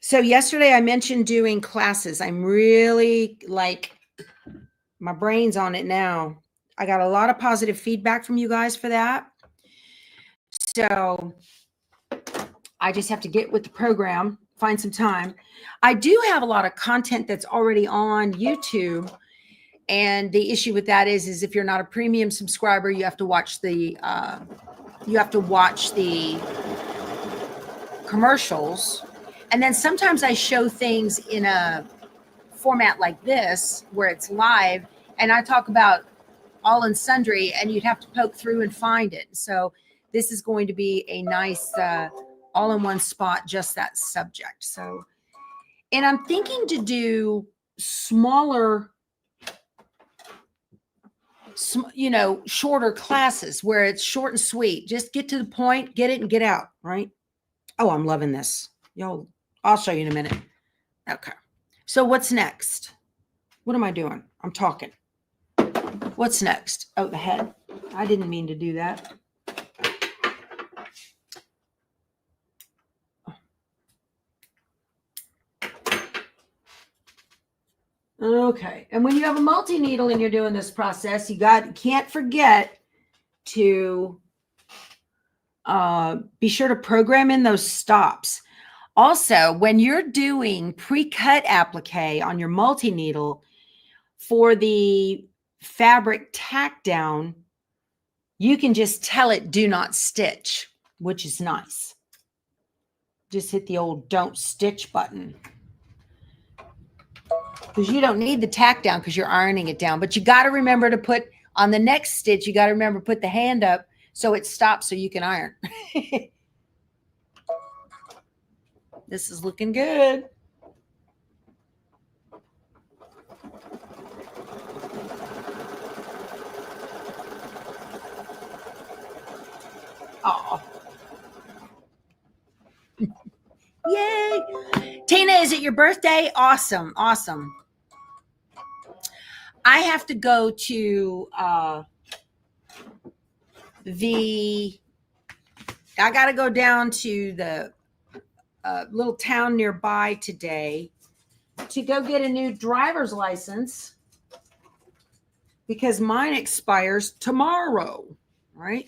So yesterday I mentioned doing classes. I'm really like, my brain's on it now. I got a lot of positive feedback from you guys for that. So I just have to get with the program, find some time. I do have a lot of content that's already on YouTube. And the issue with that is if you're not a premium subscriber, you have to watch the commercials. And then sometimes I show things in a format like this where it's live and I talk about all and sundry and you'd have to poke through and find it. So this is going to be a nice all in one spot, just that subject. So, and I'm thinking to do smaller, you know, shorter classes where it's short and sweet. Just get to the point, get it and get out, right? Oh, I'm loving this. Y'all, I'll show you in a minute. Okay. So what's next? What am I doing? I'm talking. What's next? Oh, the head. I didn't mean to do that. Okay. And when you have a multi-needle and you're doing this process, you can't forget to be sure to program in those stops. Also, when you're doing pre-cut applique on your multi-needle for the fabric tack down, you can just tell it do not stitch, which is nice. Just hit the old don't stitch button. Because you don't need the tack down because you're ironing it down. But you got to remember to put on the next stitch, you got to remember to put the hand up so it stops so you can iron. This is looking good. Oh. Yay. Tina, is it your birthday? Awesome. Awesome. I have to go to I got to go down to the little town nearby today to go get a new driver's license because mine expires tomorrow, right?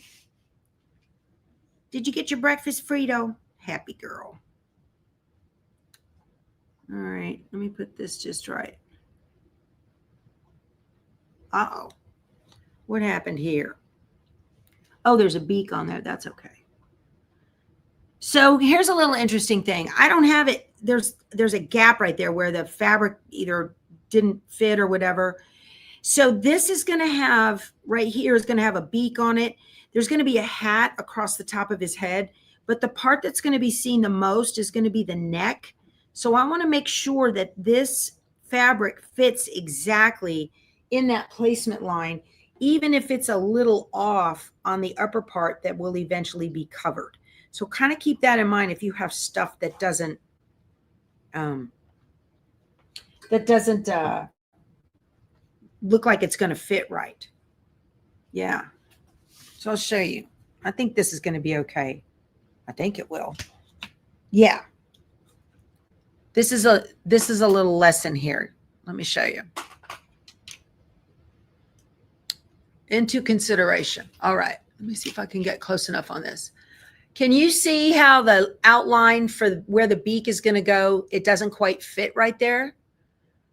Did you get your breakfast, Frito? Happy girl. All right, let me put this just right. Uh-oh. What happened here? Oh, there's a beak on there. That's okay. So here's a little interesting thing. I don't have it. There's a gap right there where the fabric either didn't fit or whatever. So this is going to have, right here is going to have a beak on it. There's going to be a hat across the top of his head. But the part that's going to be seen the most is going to be the neck. So I want to make sure that this fabric fits exactly in that placement line, even if it's a little off on the upper part that will eventually be covered. So kind of keep that in mind if you have stuff that doesn't look like it's going to fit right. Yeah. So I'll show you. I think this is going to be okay. I think it will. Yeah. This is a little lesson here. Let me show you. Into consideration. All right. Let me see if I can get close enough on this. Can you see how the outline for where the beak is going to go, it doesn't quite fit right there?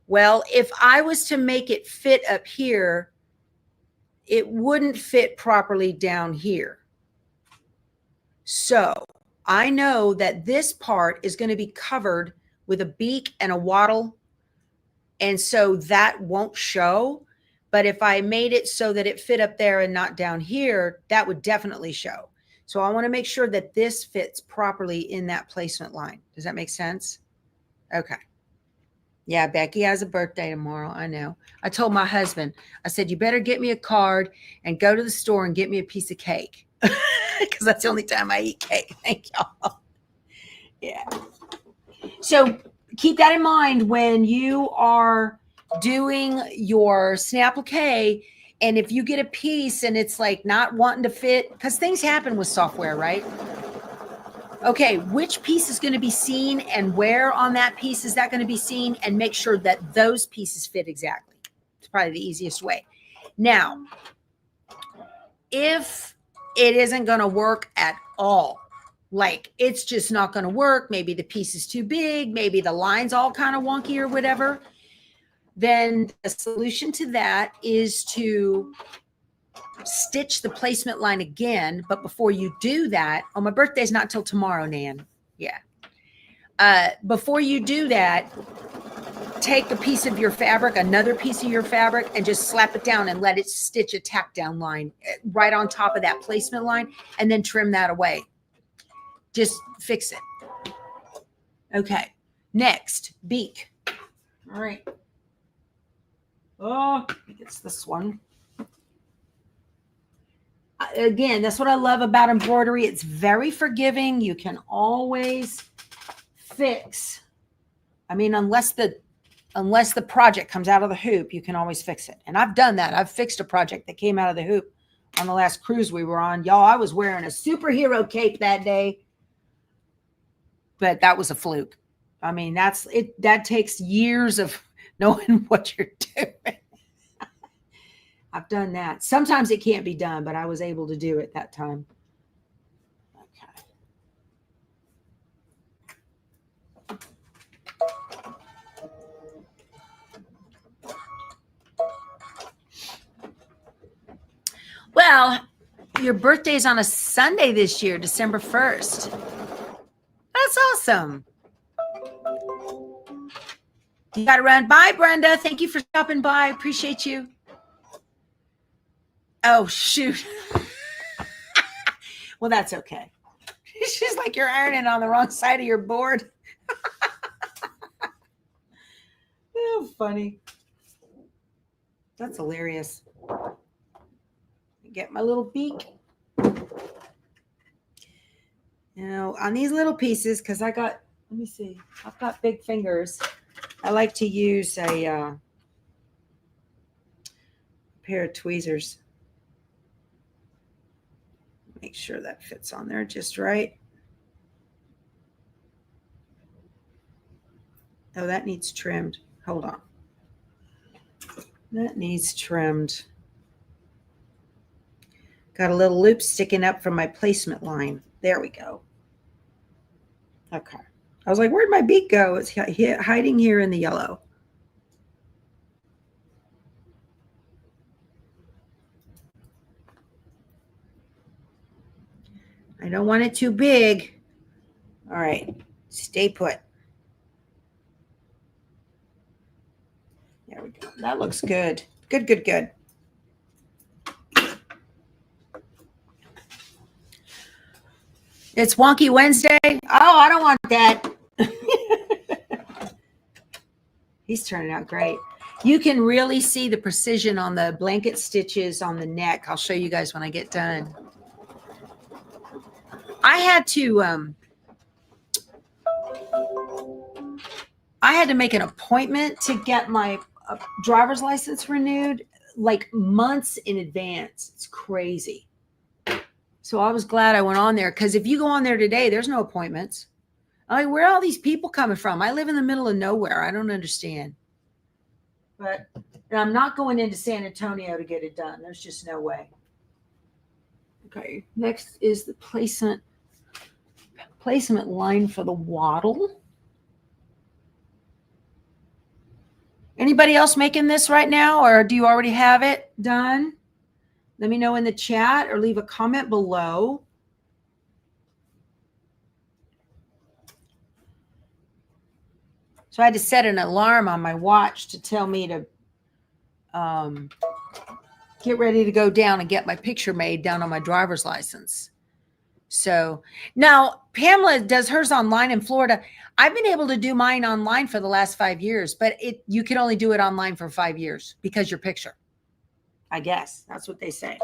Well, if I was to make it fit up here, it wouldn't fit properly down here. So I know that this part is going to be covered with a beak and a wattle, and so that won't show. But if I made it so that it fit up there and not down here, that would definitely show. So I want to make sure that this fits properly in that placement line. Does that make sense? Okay. Yeah, Becky has a birthday tomorrow. I know. I told my husband, I said, you better get me a card and go to the store and get me a piece of cake. Because that's the only time I eat cake. Thank y'all. Yeah. So keep that in mind when you are doing your Snapplique. And if you get a piece and it's like not wanting to fit, because things happen with software, right? Okay, which piece is going to be seen and where on that piece is that going to be seen, and make sure that those pieces fit exactly. It's probably the easiest way. Now, if it isn't going to work at all, like it's just not going to work, maybe the piece is too big, maybe the line's all kind of wonky or whatever, then the solution to that is to stitch the placement line again. But before you do that, oh, my birthday's not till tomorrow, Nan. Yeah. Before you do that, take a piece of your fabric, another piece of your fabric, and just slap it down and let it stitch a tack down line right on top of that placement line, and then trim that away. Just fix it. Okay. Next, beak. All right. Oh, I think it's this one. Again, that's what I love about embroidery. It's very forgiving. You can always fix. I mean, unless the project comes out of the hoop, you can always fix it. And I've done that. I've fixed a project that came out of the hoop on the last cruise we were on. Y'all, I was wearing a superhero cape that day, but that was a fluke. I mean, that's it. That takes years of knowing what you're doing. I've done that. Sometimes it can't be done, but I was able to do it that time. Okay. Well, your birthday's on a Sunday this year, December 1st. That's awesome. You got to run. Bye, Brenda. Thank you for stopping by. Appreciate you. Oh, shoot. Well, that's okay. She's like, you're ironing on the wrong side of your board. Oh, funny. That's hilarious. Get my little beak. You know, on these little pieces, because I got, let me see, I've got big fingers. I like to use a pair of tweezers. Make sure that fits on there just right. Oh, that needs trimmed. Hold on. That needs trimmed. Got a little loop sticking up from my placement line. There we go. Okay. I was like, where'd my beak go? It's hiding here in the yellow. I don't want it too big. All right. Stay put. There we go. That looks good. Good, good, good. It's Wonky Wednesday. Oh, I don't want that. He's turning out great. You can really see the precision on the blanket stitches on the neck. I'll show you guys when I get done. I had to make an appointment to get my driver's license renewed like months in advance. It's crazy. So I was glad I went on there, because if you go on there today, there's no appointments. I'm like, where are all these people coming from? I live in the middle of nowhere. I don't understand. But I'm not going into San Antonio to get it done. There's just no way. Okay, next is the placement line for the wattle. Anybody else making this right now, or do you already have it done? Let me know in the chat or leave a comment below. So I had to set an alarm on my watch to tell me to get ready to go down and get my picture made down on my driver's license. So now Pamela does hers online in Florida. I've been able to do mine online for the last 5 years, but you can only do it online for 5 years because your picture. I guess that's what they say.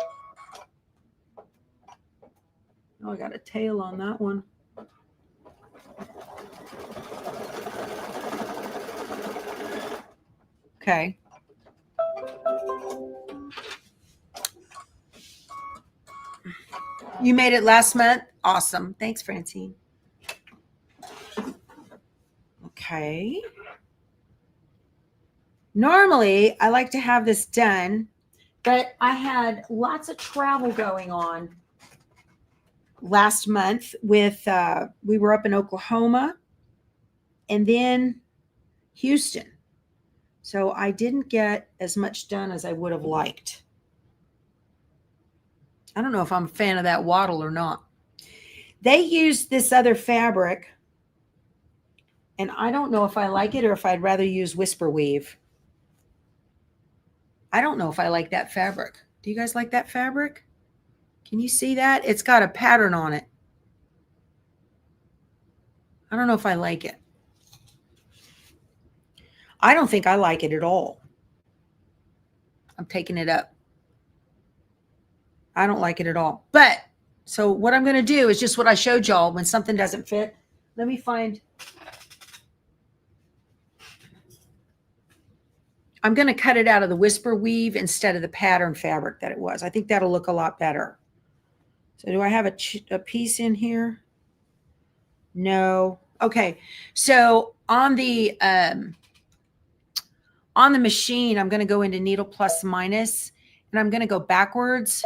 Oh, I got a tail on that one. Okay. You made it last month? Awesome. Thanks, Francine. Okay. Normally, I like to have this done, but I had lots of travel going on last month with, we were up in Oklahoma and then Houston. So I didn't get as much done as I would have liked. I don't know if I'm a fan of that wattle or not. They used this other fabric, and I don't know if I like it or if I'd rather use Whisper Weave. I don't know if I like that fabric. Do you guys like that fabric? Can you see that? It's got a pattern on it. I don't know if I like it. I don't think I like it at all. I'm taking it up. I don't like it at all. But so what I'm going to do is just what I showed y'all. When something doesn't fit, let me find. I'm going to cut it out of the Whisper Weave instead of the pattern fabric that it was. I think that'll look a lot better. So do I have a piece in here? No. Okay. So on the machine, I'm going to go into needle plus minus, and I'm going to go backwards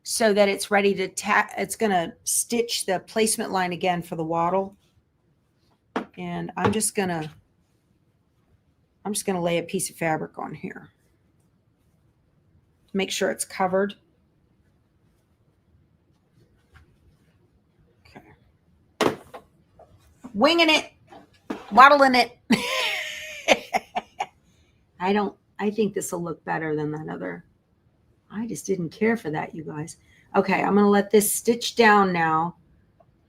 so that it's ready to it's going to stitch the placement line again for the wattle. And I'm just going to lay a piece of fabric on here. Make sure it's covered. Okay. Winging it, waddling it. I think this will look better than that other. I just didn't care for that, you guys. Okay, I'm going to let this stitch down now.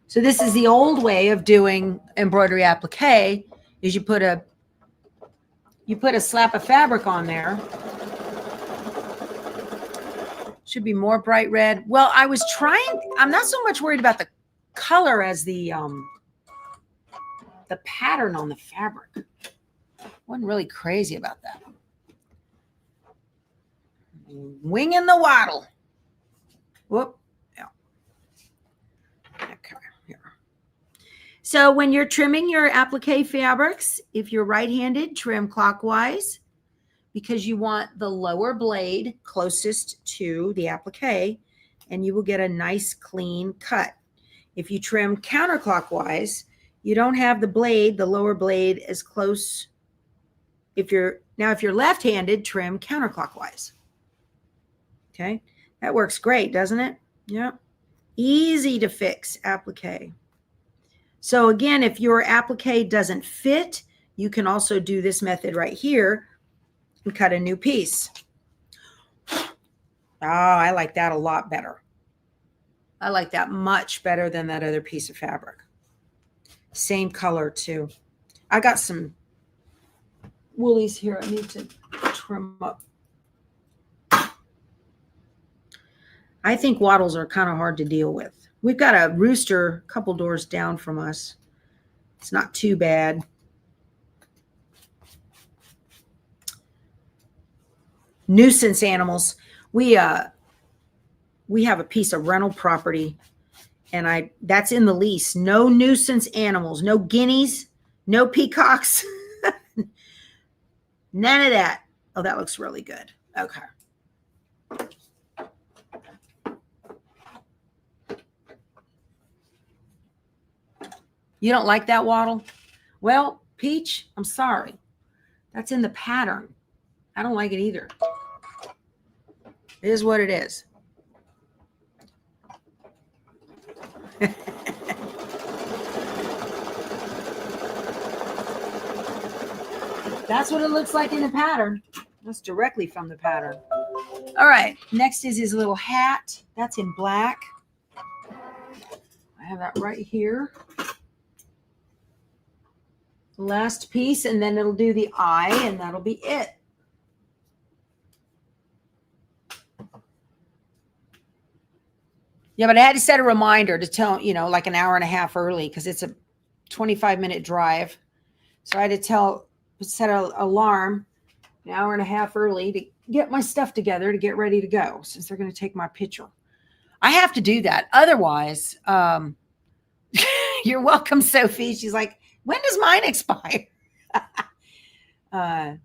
So this is the old way of doing embroidery applique, is you put a slap of fabric on there. Should be more bright red. Well, I'm not so much worried about the color as the pattern on the fabric. Wasn't really crazy about that. Winging the waddle. Whoop. Yeah. Okay. Here. So when you're trimming your applique fabrics, if you're right-handed, trim clockwise because you want the lower blade closest to the applique and you will get a nice clean cut. If you trim counterclockwise, you don't have the blade, the lower blade as close. If you're left-handed, trim counterclockwise. Okay, that works great, doesn't it? Yeah, easy to fix applique. So again, if your applique doesn't fit, you can also do this method right here and cut a new piece. Oh, I like that a lot better. I like that much better than that other piece of fabric. Same color too. I got some woolies here I need to trim up. I think wattles are kind of hard to deal with. We've got a rooster a couple doors down from us. It's not too bad. Nuisance animals. We have a piece of rental property and that's in the lease. No nuisance animals, no guineas, no peacocks, none of that. Oh, that looks really good. Okay. You don't like that wattle? Well, Peach, I'm sorry. That's in the pattern. I don't like it either. It is what it is. That's what it looks like in the pattern. That's directly from the pattern. All right, next is his little hat. That's in black. I have that right here. Last piece, and then it'll do the eye, and that'll be it. Yeah, but I had to set a reminder to tell, like an hour and a half early because it's a 25-minute drive. So I had to set an alarm an hour and a half early to get my stuff together to get ready to go since they're going to take my picture. I have to do that. Otherwise, you're welcome, Sophie. She's like, when does mine expire? Yeah,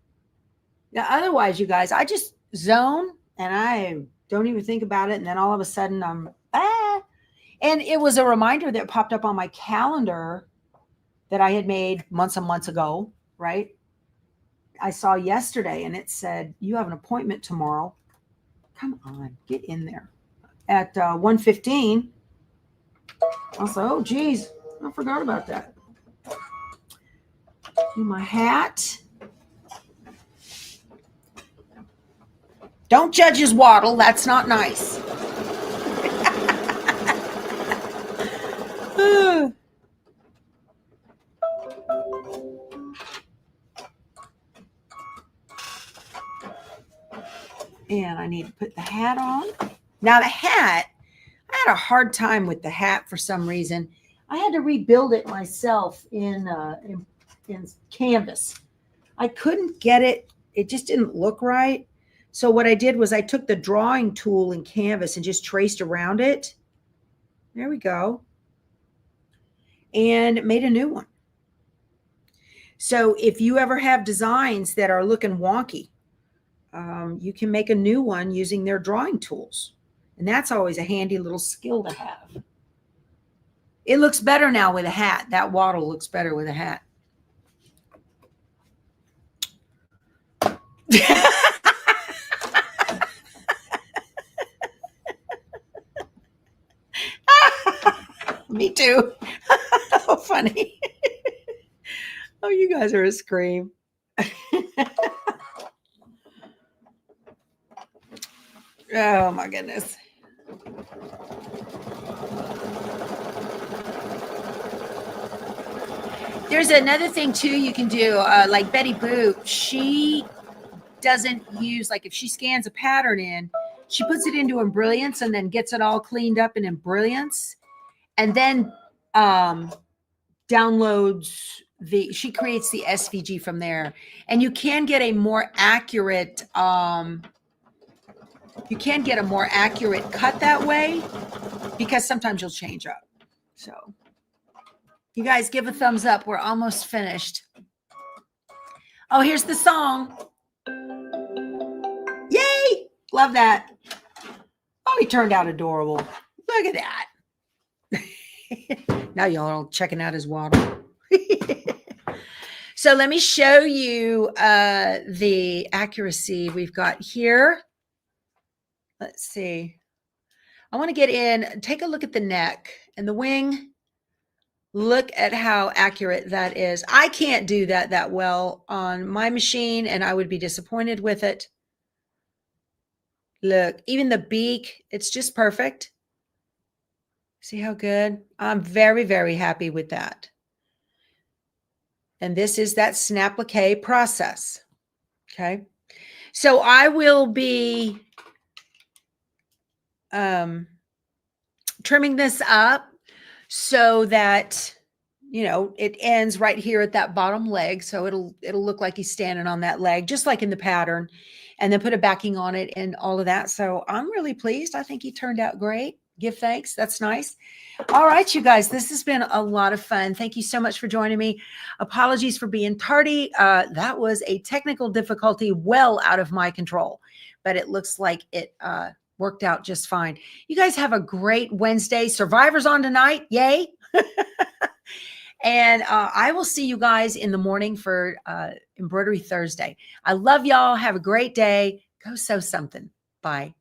otherwise, you guys, I just zone and I don't even think about it. And then all of a sudden and it was a reminder that popped up on my calendar that I had made months and months ago, right? I saw yesterday and it said, you have an appointment tomorrow. Come on, get in there. At 1:15. I was like, oh, geez, I forgot about that. Do my hat. Don't judge his waddle. That's not nice. And I need to put the hat on. Now the hat, I had a hard time with the hat for some reason. I had to rebuild it myself in canvas. I couldn't get it. It just didn't look right. So what I did was I took the drawing tool in canvas and just traced around it. There we go. And made a new one. So if you ever have designs that are looking wonky, you can make a new one using their drawing tools. And that's always a handy little skill to have. It looks better now with a hat. That waddle looks better with a hat. Me too. Oh, funny. Oh, you guys are a scream. Oh my goodness. There's another thing too you can do, like Betty Boop. She doesn't use, like if she scans a pattern in, she puts it into Embrilliance and then gets it all cleaned up in Embrilliance, and then downloads she creates the SVG from there, and you can get a more accurate cut that way because sometimes you'll change up. So You guys give a thumbs up. We're almost finished. Oh, here's the song. Yay! Love that. Oh, he turned out adorable. Look at that. Now y'all are checking out his water. So let me show you the accuracy we've got here. Let's see. I want to get in, take a look at the neck and the wing. Look at how accurate that is. I can't do that well on my machine, and I would be disappointed with it. Look, even the beak, it's just perfect. See how good? I'm very, very happy with that. And this is that Snaplique process. Okay. So I will be trimming this up so that, you know, it ends right here at that bottom leg. So it'll look like he's standing on that leg, just like in the pattern, and then put a backing on it and all of that. So I'm really pleased. I think he turned out great. Give thanks. That's nice. All right, you guys, this has been a lot of fun. Thank you so much for joining me. Apologies for being tardy. That was a technical difficulty well out of my control, but it looks like it worked out just fine. You guys have a great Wednesday. Survivor's on tonight. Yay. And I will see you guys in the morning for Embroidery Thursday. I love y'all. Have a great day. Go sew something. Bye.